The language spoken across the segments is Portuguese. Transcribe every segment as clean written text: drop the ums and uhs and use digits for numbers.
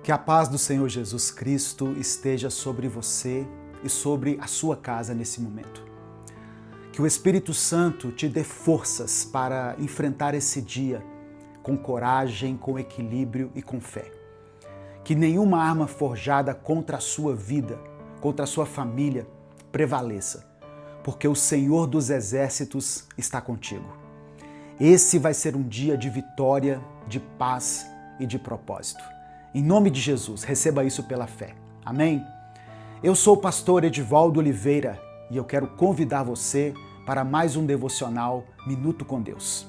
Que a paz do Senhor Jesus Cristo esteja sobre você e sobre a sua casa nesse momento. Que o Espírito Santo te dê forças para enfrentar esse dia com coragem, com equilíbrio e com fé. Que nenhuma arma forjada contra a sua vida, contra a sua família, prevaleça, porque o Senhor dos Exércitos está contigo. Esse vai ser um dia de vitória, de paz e de propósito. Em nome de Jesus, receba isso pela fé. Amém? Eu sou o pastor Edivaldo Oliveira e eu quero convidar você para mais um devocional Minuto com Deus.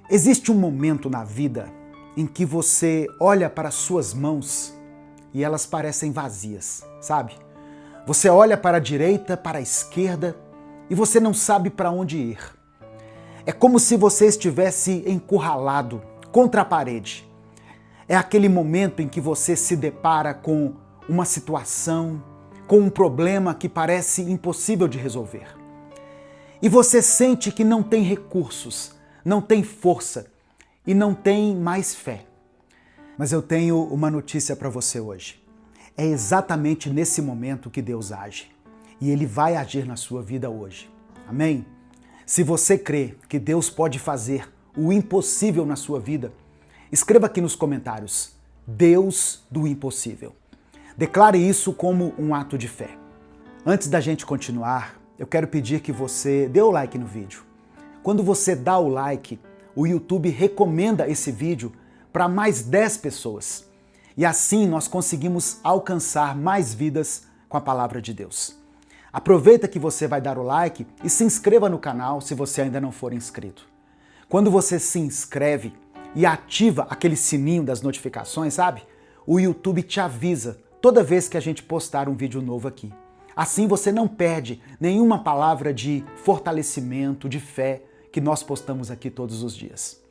Existe um momento na vida em que você olha para as suas mãos e elas parecem vazias, sabe? Você olha para a direita, para a esquerda e você não sabe para onde ir. É como se você estivesse encurralado contra a parede. É aquele momento em que você se depara com uma situação, com um problema que parece impossível de resolver. E você sente que não tem recursos, não tem força e não tem mais fé. Mas eu tenho uma notícia para você hoje. É exatamente nesse momento que Deus age. E Ele vai agir na sua vida hoje. Amém? Se você crê que Deus pode fazer o impossível na sua vida, escreva aqui nos comentários, Deus do impossível. Declare isso como um ato de fé. Antes da gente continuar, eu quero pedir que você dê o like no vídeo. Quando você dá o like, o YouTube recomenda esse vídeo para mais 10 pessoas. E assim nós conseguimos alcançar mais vidas com a palavra de Deus. Aproveita que você vai dar o like e se inscreva no canal se você ainda não for inscrito. Quando você se inscreve e ativa aquele sininho das notificações, sabe? O YouTube te avisa toda vez que a gente postar um vídeo novo aqui. Assim você não perde nenhuma palavra de fortalecimento, de fé que nós postamos aqui todos os dias.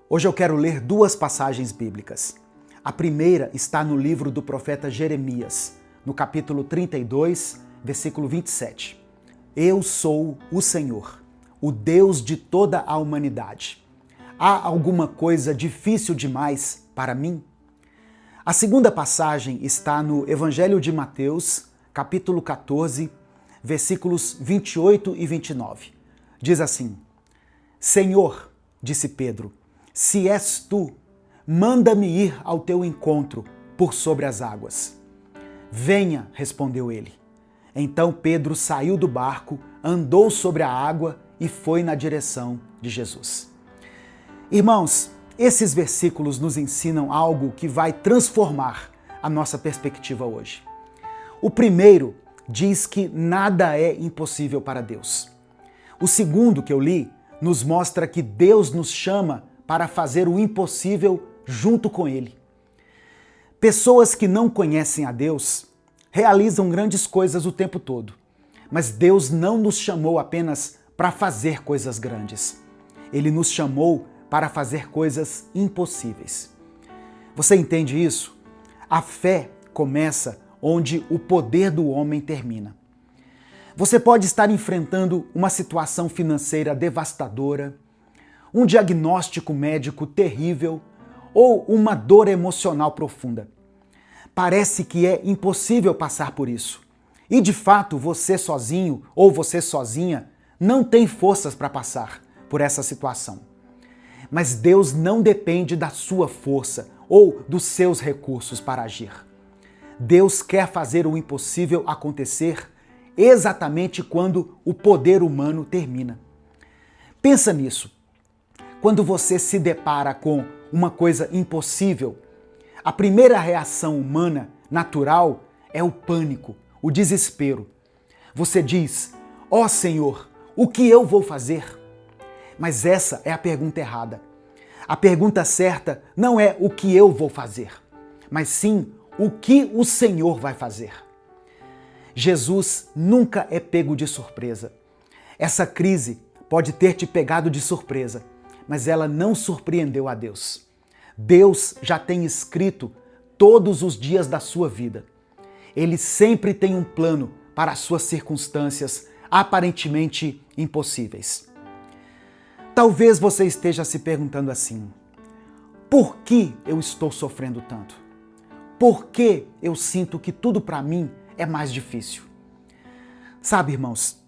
Hoje eu quero ler duas passagens bíblicas. A primeira está no livro do profeta Jeremias, no capítulo 32, versículo 27. Eu sou o Senhor, o Deus de toda a humanidade. Há alguma coisa difícil demais para mim? A segunda passagem está no Evangelho de Mateus, capítulo 14, versículos 28 e 29. Diz assim: Senhor, disse Pedro, se és tu, manda-me ir ao teu encontro por sobre as águas. Venha, respondeu ele. Então Pedro saiu do barco, andou sobre a água e foi na direção de Jesus. Irmãos, esses versículos nos ensinam algo que vai transformar a nossa perspectiva hoje. O primeiro diz que nada é impossível para Deus. O segundo que eu li nos mostra que Deus nos chama para fazer o impossível junto com Ele. Pessoas que não conhecem a Deus realizam grandes coisas o tempo todo, mas Deus não nos chamou apenas para fazer coisas grandes. Ele nos chamou para fazer coisas impossíveis. Você entende isso? A fé começa onde o poder do homem termina. Você pode estar enfrentando uma situação financeira devastadora, um diagnóstico médico terrível ou uma dor emocional profunda. Parece que é impossível passar por isso. E de fato, você sozinho ou você sozinha não tem forças para passar por essa situação. Mas Deus não depende da sua força ou dos seus recursos para agir. Deus quer fazer o impossível acontecer exatamente quando o poder humano termina. Pensa nisso. Quando você se depara com uma coisa impossível, a primeira reação humana, natural, é o pânico, o desespero. Você diz, ó Senhor, o que eu vou fazer? Mas essa é a pergunta errada. A pergunta certa não é o que eu vou fazer, mas sim o que o Senhor vai fazer. Jesus nunca é pego de surpresa. Essa crise pode ter te pegado de surpresa, mas ela não surpreendeu a Deus. Deus já tem escrito todos os dias da sua vida. Ele sempre tem um plano para as suas circunstâncias aparentemente impossíveis. Talvez você esteja se perguntando assim: por que eu estou sofrendo tanto? Por que eu sinto que tudo para mim é mais difícil? Sabe, irmãos,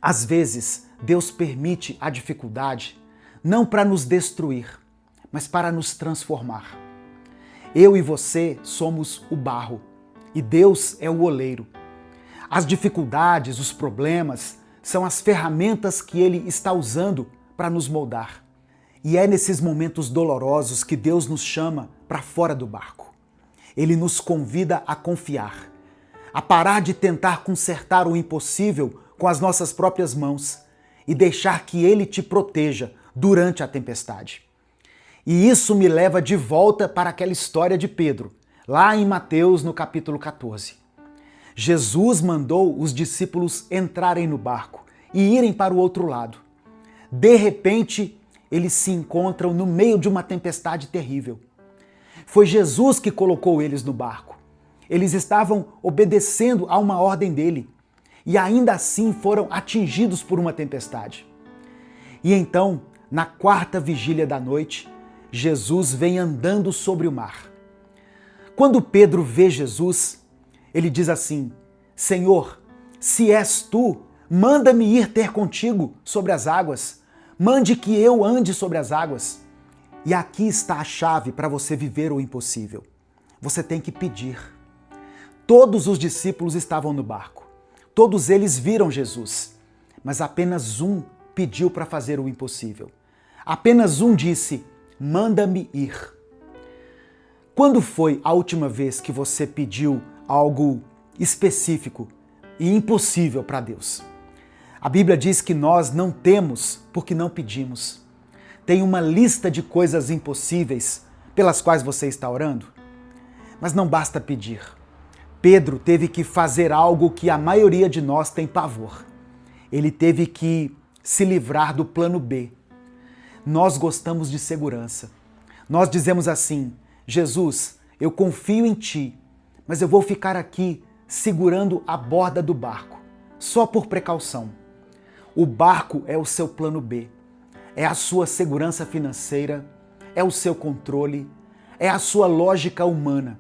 às vezes Deus permite a dificuldade não para nos destruir, mas para nos transformar. Eu e você somos o barro e Deus é o oleiro. As dificuldades, os problemas, são as ferramentas que Ele está usando para nos moldar. E é nesses momentos dolorosos que Deus nos chama para fora do barco. Ele nos convida a confiar, a parar de tentar consertar o impossível com as nossas próprias mãos e deixar que Ele te proteja durante a tempestade. E isso me leva de volta para aquela história de Pedro, lá em Mateus, no capítulo 14. Jesus mandou os discípulos entrarem no barco e irem para o outro lado. De repente, eles se encontram no meio de uma tempestade terrível. Foi Jesus que colocou eles no barco. Eles estavam obedecendo a uma ordem dele e ainda assim foram atingidos por uma tempestade. E então, na quarta vigília da noite, Jesus vem andando sobre o mar. Quando Pedro vê Jesus, ele diz assim: Senhor, se és tu, manda-me ir ter contigo sobre as águas. Mande que eu ande sobre as águas. E aqui está a chave para você viver o impossível. Você tem que pedir. Todos os discípulos estavam no barco. Todos eles viram Jesus. Mas apenas um pediu para fazer o impossível. Apenas um disse: manda-me ir. Quando foi a última vez que você pediu algo específico e impossível para Deus? A Bíblia diz que nós não temos porque não pedimos. Tem uma lista de coisas impossíveis pelas quais você está orando? Mas não basta pedir. Pedro teve que fazer algo que a maioria de nós tem pavor. Ele teve que se livrar do plano B. Nós gostamos de segurança. Nós dizemos assim: Jesus, eu confio em ti, mas eu vou ficar aqui segurando a borda do barco, só por precaução. O barco é o seu plano B, é a sua segurança financeira, é o seu controle, é a sua lógica humana.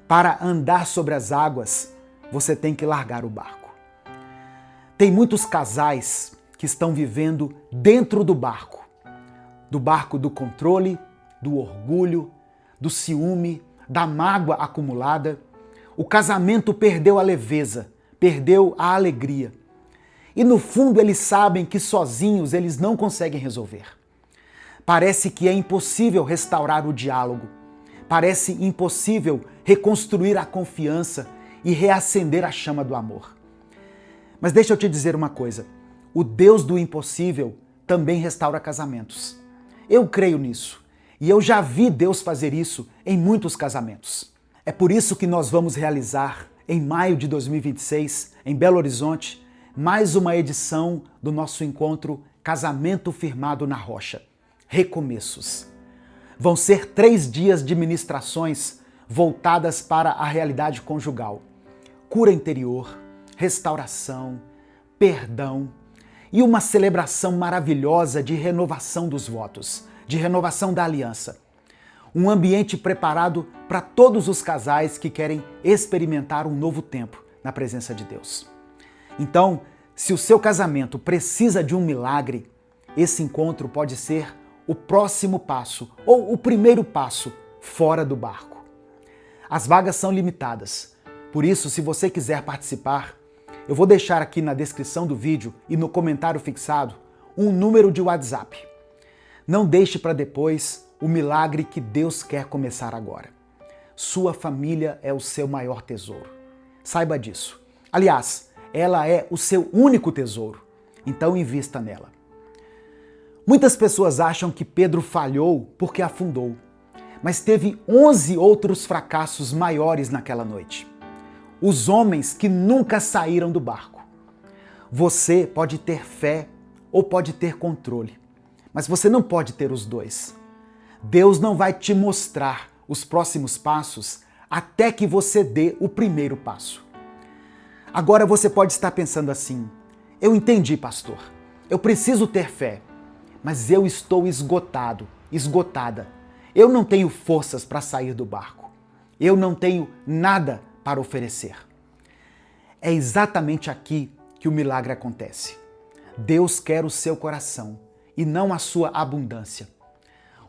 Para andar sobre as águas, você tem que largar o barco. Tem muitos casais que estão vivendo dentro do barco do controle, do orgulho, do ciúme, da mágoa acumulada. O casamento perdeu a leveza, perdeu a alegria. E no fundo eles sabem que sozinhos eles não conseguem resolver. Parece que é impossível restaurar o diálogo. Parece impossível reconstruir a confiança e reacender a chama do amor. Mas deixa eu te dizer uma coisa. O Deus do impossível também restaura casamentos. Eu creio nisso. E eu já vi Deus fazer isso em muitos casamentos. É por isso que nós vamos realizar, em maio de 2026, em Belo Horizonte, mais uma edição do nosso encontro Casamento Firmado na Rocha. Recomeços. Vão ser 3 dias de ministrações voltadas para a realidade conjugal. Cura interior, restauração, perdão e uma celebração maravilhosa de renovação dos votos, de renovação da aliança. Um ambiente preparado para todos os casais que querem experimentar um novo tempo na presença de Deus. Então, se o seu casamento precisa de um milagre, esse encontro pode ser o próximo passo ou o primeiro passo fora do barco. As vagas são limitadas, por isso, se você quiser participar, eu vou deixar aqui na descrição do vídeo e no comentário fixado um número de WhatsApp. Não deixe para depois o milagre que Deus quer começar agora. Sua família é o seu maior tesouro. Saiba disso. Aliás, ela é o seu único tesouro, então invista nela. Muitas pessoas acham que Pedro falhou porque afundou, mas teve 11 outros fracassos maiores naquela noite. Os homens que nunca saíram do barco. Você pode ter fé ou pode ter controle, mas você não pode ter os dois. Deus não vai te mostrar os próximos passos até que você dê o primeiro passo. Agora você pode estar pensando assim: eu entendi, pastor, eu preciso ter fé, mas eu estou esgotado, esgotada. Eu não tenho forças para sair do barco. eu não tenho nada para oferecer. É exatamente aqui que o milagre acontece. Deus quer o seu coração e não a sua abundância.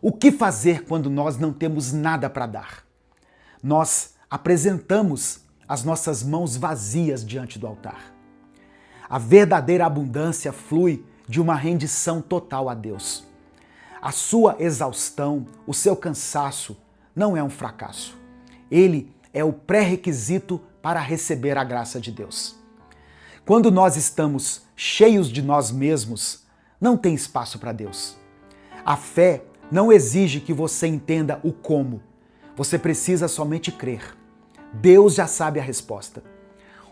O que fazer quando nós não temos nada para dar? Nós apresentamos as nossas mãos vazias diante do altar. A verdadeira abundância flui de uma rendição total a Deus. A sua exaustão, o seu cansaço, não é um fracasso. Ele é o pré-requisito para receber a graça de Deus. Quando nós estamos cheios de nós mesmos, não tem espaço para Deus. A fé não exige que você entenda o como. Você precisa somente crer. Deus já sabe a resposta.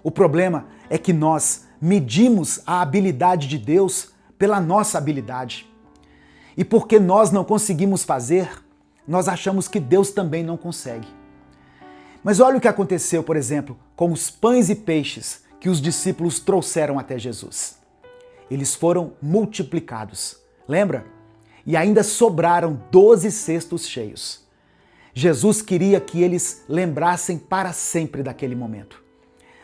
O problema é que nós medimos a habilidade de Deus pela nossa habilidade. E porque nós não conseguimos fazer, nós achamos que Deus também não consegue. Mas olha o que aconteceu, por exemplo, com os pães e peixes que os discípulos trouxeram até Jesus. Eles foram multiplicados, lembra? E ainda sobraram 12 cestos cheios. Jesus queria que eles lembrassem para sempre daquele momento.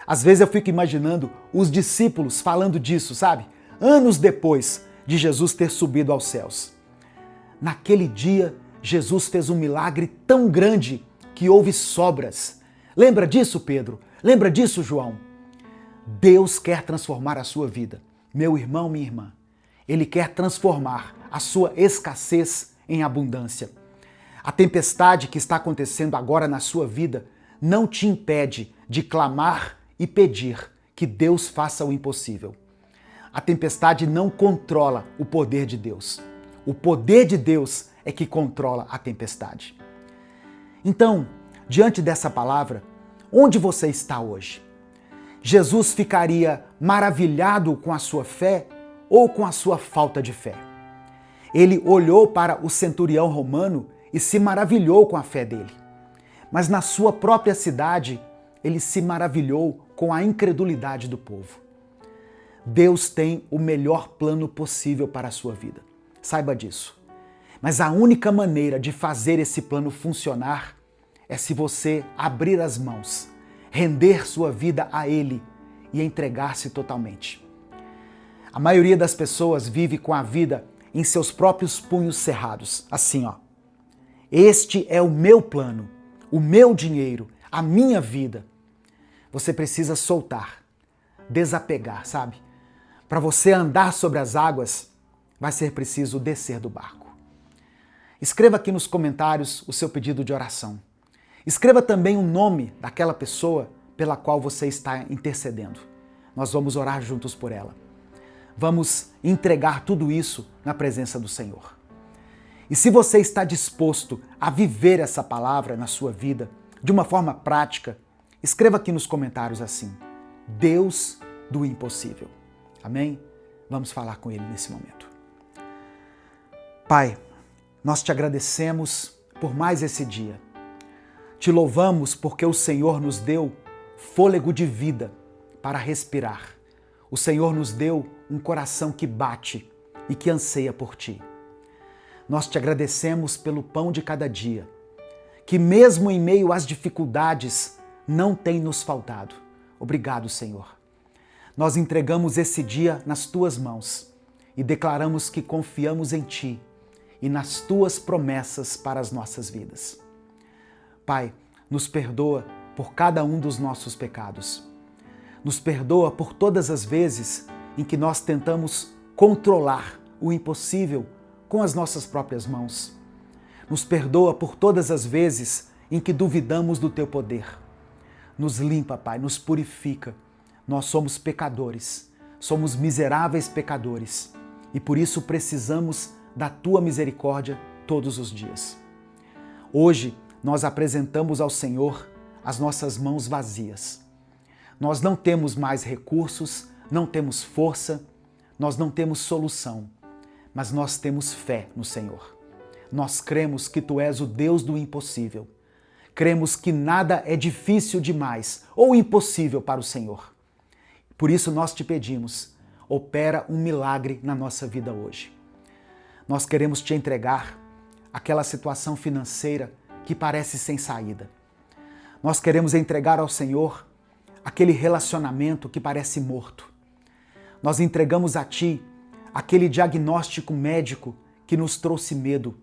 Às vezes eu fico imaginando os discípulos falando disso, sabe? Anos depois de Jesus ter subido aos céus. Naquele dia, Jesus fez um milagre tão grande que houve sobras. Lembra disso, Pedro? Lembra disso, João? Deus quer transformar a sua vida. Meu irmão, minha irmã, Ele quer transformar a sua escassez em abundância. A tempestade que está acontecendo agora na sua vida não te impede de clamar e pedir que Deus faça o impossível. A tempestade não controla o poder de Deus. O poder de Deus é que controla a tempestade. Então, diante dessa palavra, onde você está hoje? Jesus ficaria maravilhado com a sua fé ou com a sua falta de fé? Ele olhou para o centurião romano e se maravilhou com a fé dele. Mas na sua própria cidade, ele se maravilhou com a incredulidade do povo. Deus tem o melhor plano possível para a sua vida. Saiba disso. Mas a única maneira de fazer esse plano funcionar é se você abrir as mãos, render sua vida a Ele e entregar-se totalmente. A maioria das pessoas vive com a vida em seus próprios punhos cerrados, assim, ó. Este é o meu plano, o meu dinheiro, a minha vida. Você precisa soltar, desapegar, sabe? Para você andar sobre as águas, vai ser preciso descer do barco. Escreva aqui nos comentários o seu pedido de oração. Escreva também o nome daquela pessoa pela qual você está intercedendo. Nós vamos orar juntos por ela. Vamos entregar tudo isso na presença do Senhor. E se você está disposto a viver essa palavra na sua vida de uma forma prática, escreva aqui nos comentários assim: Deus do impossível. Amém? Vamos falar com Ele nesse momento. Pai, nós te agradecemos por mais esse dia. Te louvamos porque o Senhor nos deu fôlego de vida para respirar. O Senhor nos deu um coração que bate e que anseia por Ti. Nós te agradecemos pelo pão de cada dia, que mesmo em meio às dificuldades não tem nos faltado. Obrigado, Senhor. Nós entregamos esse dia nas Tuas mãos e declaramos que confiamos em Ti e nas Tuas promessas para as nossas vidas. Pai, nos perdoa por cada um dos nossos pecados. Nos perdoa por todas as vezes em que nós tentamos controlar o impossível com as nossas próprias mãos. Nos perdoa por todas as vezes em que duvidamos do Teu poder. Nos limpa, Pai, nos purifica. Nós somos pecadores, somos miseráveis pecadores e por isso precisamos da Tua misericórdia todos os dias. Hoje nós apresentamos ao Senhor as nossas mãos vazias. Nós não temos mais recursos, não temos força, nós não temos solução, mas nós temos fé no Senhor. Nós cremos que Tu és o Deus do impossível. Cremos que nada é difícil demais ou impossível para o Senhor. Por isso nós te pedimos, opera um milagre na nossa vida hoje. Nós queremos te entregar aquela situação financeira que parece sem saída. Nós queremos entregar ao Senhor aquele relacionamento que parece morto. Nós entregamos a Ti aquele diagnóstico médico que nos trouxe medo.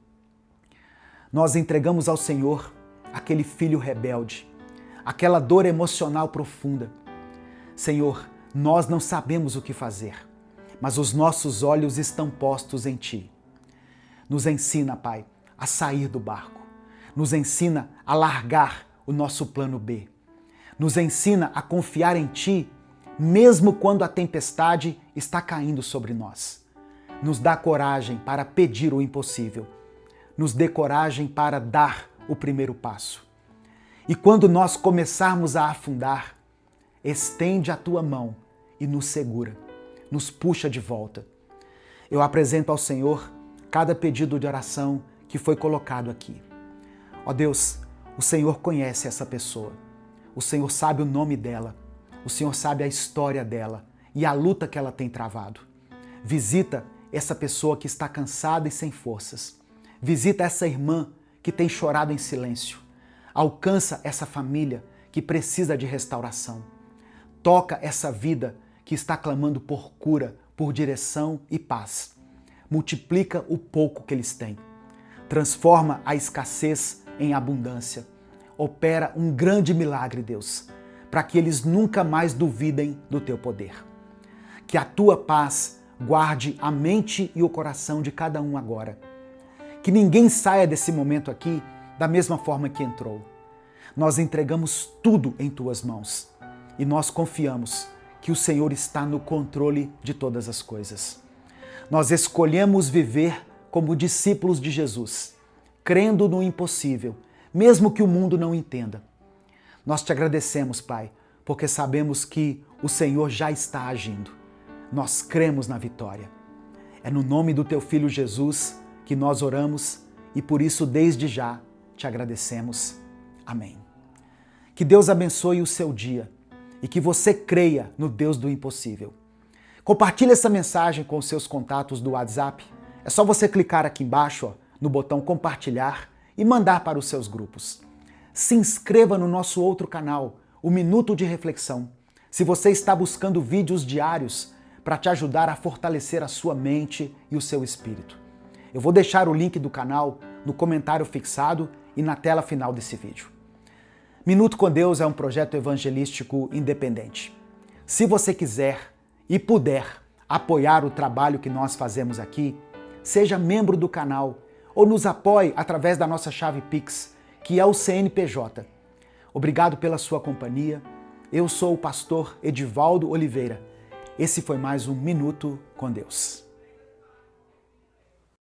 Nós entregamos ao Senhor aquele filho rebelde, aquela dor emocional profunda. Senhor, nós não sabemos o que fazer, mas os nossos olhos estão postos em Ti. Nos ensina, Pai, a sair do barco. Nos ensina a largar o nosso plano B. Nos ensina a confiar em Ti, mesmo quando a tempestade está caindo sobre nós. Nos dá coragem para pedir o impossível. Nos dê coragem para dar o primeiro passo. E quando nós começarmos a afundar, estende a Tua mão e nos segura, nos puxa de volta. Eu apresento ao Senhor cada pedido de oração que foi colocado aqui. Ó Deus, o Senhor conhece essa pessoa. O Senhor sabe o nome dela. O Senhor sabe a história dela e a luta que ela tem travado. Visita essa pessoa que está cansada e sem forças. Visita essa irmã que tem chorado em silêncio. Alcança essa família que precisa de restauração. Toca essa vida que está clamando por cura, por direção e paz. Multiplica o pouco que eles têm. Transforma a escassez em abundância. Opera um grande milagre, Deus, para que eles nunca mais duvidem do Teu poder. Que a Tua paz guarde a mente e o coração de cada um agora. Que ninguém saia desse momento aqui da mesma forma que entrou. Nós entregamos tudo em Tuas mãos e nós confiamos que o Senhor está no controle de todas as coisas. Nós escolhemos viver como discípulos de Jesus, crendo no impossível, mesmo que o mundo não entenda. Nós Te agradecemos, Pai, porque sabemos que o Senhor já está agindo. Nós cremos na vitória. É no nome do Teu Filho Jesus que nós oramos e por isso desde já Te agradecemos. Amém. Que Deus abençoe o seu dia e que você creia no Deus do impossível. Compartilhe essa mensagem com os seus contatos do WhatsApp. É só você clicar aqui embaixo, no botão compartilhar e mandar para os seus grupos. Se inscreva no nosso outro canal, o Minuto de Reflexão, se você está buscando vídeos diários para te ajudar a fortalecer a sua mente e o seu espírito. Eu vou deixar o link do canal no comentário fixado e na tela final desse vídeo. Minuto com Deus é um projeto evangelístico independente. Se você quiser e puder apoiar o trabalho que nós fazemos aqui, seja membro do canal ou nos apoie através da nossa chave Pix, que é o CNPJ. Obrigado pela sua companhia. Eu sou o pastor Edivaldo Oliveira. Esse foi mais um Minuto com Deus.